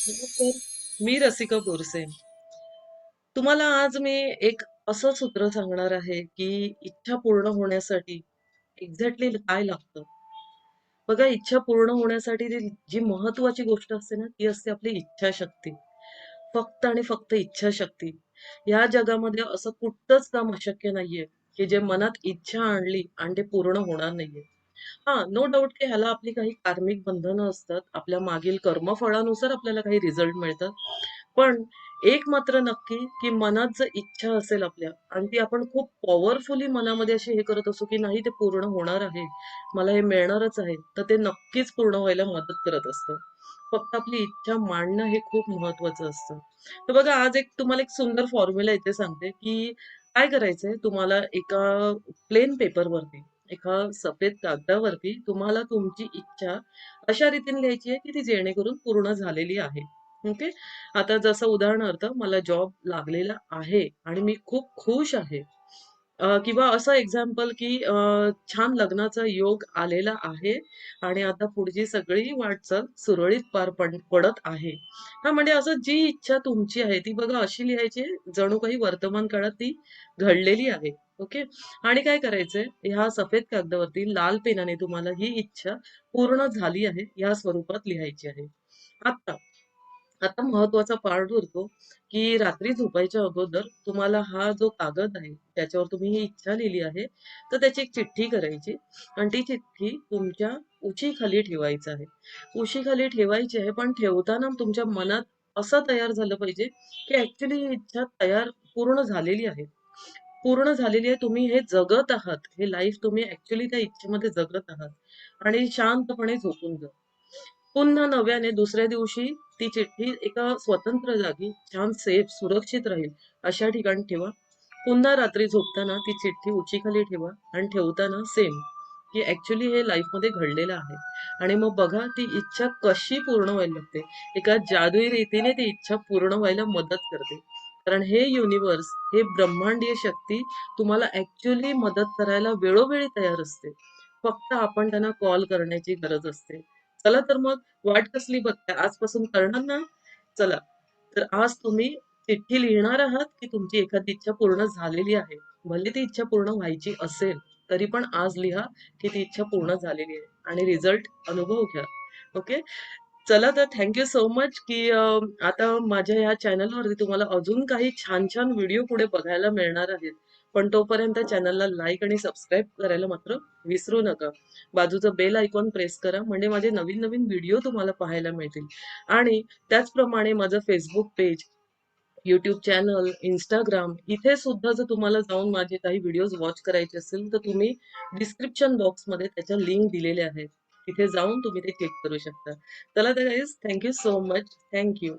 नमस्कार. मी रसिका बोरसे. तुम्हाला आज मी एक असं सूत्र सांगणार आहे, की इच्छा पूर्ण होण्यासाठी एक्झॅक्टली काय लागतं? बघा, इच्छा पूर्ण होण्यासाठी जी महत्त्वाची गोष्ट असते ना, ती असते आपली इच्छाशक्ती. फक्त आणि फक्त इच्छाशक्ती. या जगामध्ये असं कुठचंच काम अशक्य नाहीये, की जे मनात इच्छा आणली आणि ते पूर्ण होणार नाहीये. हां, नो डाउट की ह्याला आपली काही कार्मिक बंधनं असतात. आपल्या मागील कर्मफळानुसार आपल्याला काही रिझल्ट मिळतात. पण एक मात्र नक्की, की मनात जर इच्छा असेल आपल्या आणि ती आपण खूप पॉवरफुली मनामध्ये अशी हे करत असू, की नाही ते पूर्ण होणार आहे, मला हे मिळणारच आहे, तर ते नक्कीच पूर्ण व्हायला मदत करत असतं. फक्त आपली इच्छा मांडणं हे खूप महत्वाचं असतं. तर बघा, आज तुम्हाला एक सुंदर फॉर्म्युला इथे सांगते, की काय करायचंय तुम्हाला एका प्लेन पेपरवरती, एका सफेद कागदावरती तुम्हाला तुमची इच्छा अशा रीतीने लिहायची आहे, की ती जेणेकरून पूर्ण झालेली आहे. ओके. आता जसं उदाहरणार्थ मला जॉब लागलेला आहे आणि मी खूप खुश आहे. किंवा असं एक्झाम्पल की छान लग्नाचा योग आलेला आहे आणि आता पुढची सगळी वाटचाल सुरळीत पार पडत आहे. हां, म्हणजे असं जी इच्छा तुमची आहे ती बघा अशी लिहायची आहे, जणू काही वर्तमान काळात ती घडलेली आहे. ओके. आणि काय करायचंय, ह्या सफेद कागदावरती लाल पेनाने तुम्हाला ही इच्छा पूर्ण झाली आहे या स्वरूपात लिहायची आहे. आता आता महत्वाचा पार्ट उरतो, की रात्री झोपायच्या अगोदर तुम्हाला हा जो कागद आहे, त्याच्यावर तुम्ही ही इच्छा लिहिली आहे, तर त्याची एक चिठ्ठी करायची आणि ती चिठ्ठी तुमच्या उशीखाली ठेवायचं आहे. उशीखाली ठेवायची आहे, पण ठेवताना तुमच्या मनात असं तयार झालं पाहिजे, की ॲक्चुअली ही इच्छा पूर्ण झालेली आहे. पूर्ण झालेली आहे. तुम्ही हे जगत आहात. हे लाईफ तुम्ही ॲक्चुअली त्या इच्छेमध्ये जगत आहात आणि शांतपणे झोपून जा. पुन्हा नव्याने दुसऱ्या दिवशी ती चिठ्ठी एका स्वतंत्र जागी छान सेफ सुरक्षित राहील अशा ठिकाणी ठेवा. पुन्हा रात्री झोपताना ती चिठ्ठी उचीखाली ठेवा आणि ठेवताना सेम, की ऍक्च्युली हे लाईफमध्ये घडलेलं आहे. आणि मग बघा ती इच्छा कशी पूर्ण व्हायला लागते. एका जादुई रीतीने ती इच्छा पूर्ण व्हायला मदत करते. कारण हे युनिवर्स, हे ब्रह्मांडीय शक्ती तुम्हाला ऍक्च्युली मदत करायला वेळोवेळी तयार असते. फक्त आपण त्यांना कॉल करण्याची गरज असते. चला तर मग, वाट कसली बघताय? आजपासून करणार ना? चला. तर आज तुम्ही चिठ्ठी लिहिणार आहात, की तुमची एखादी इच्छा पूर्ण झालेली आहे. भले ती इच्छा पूर्ण व्हायची असेल, तरी पण आज लिहा, की ती इच्छा पूर्ण झालेली आहे आणि रिझल्ट अनुभव घ्या. ओके. चला तर थँक यू सो मच, की आता माझ्या ह्या चॅनलवरती तुम्हाला अजून काही छान-छान व्हिडिओ पुढे बघायला मिळणार आहेत. पण तोपर्यंत चॅनलला लाईक आणि सबस्क्राईब करायला मात्र विसरू नका. बाजूचं बेल आयकॉन प्रेस करा, म्हणजे माझे नवीन-नवीन व्हिडिओ तुम्हाला पाहायला मिळतील. आणि त्याचप्रमाणे माझं Facebook page, YouTube channel, Instagram इथे सुद्धा जर तुम्हाला जाऊन माझे काही व्हिडिओज वॉच करायचे असेल, तर तुम्ही डिस्क्रिप्शन बॉक्समध्ये त्याच्या लिंक दिलेल्या आहेत. तिथे जाऊन तुम्ही ते क्लिक करू शकता. चला तर guys, thank you so much. Thank you.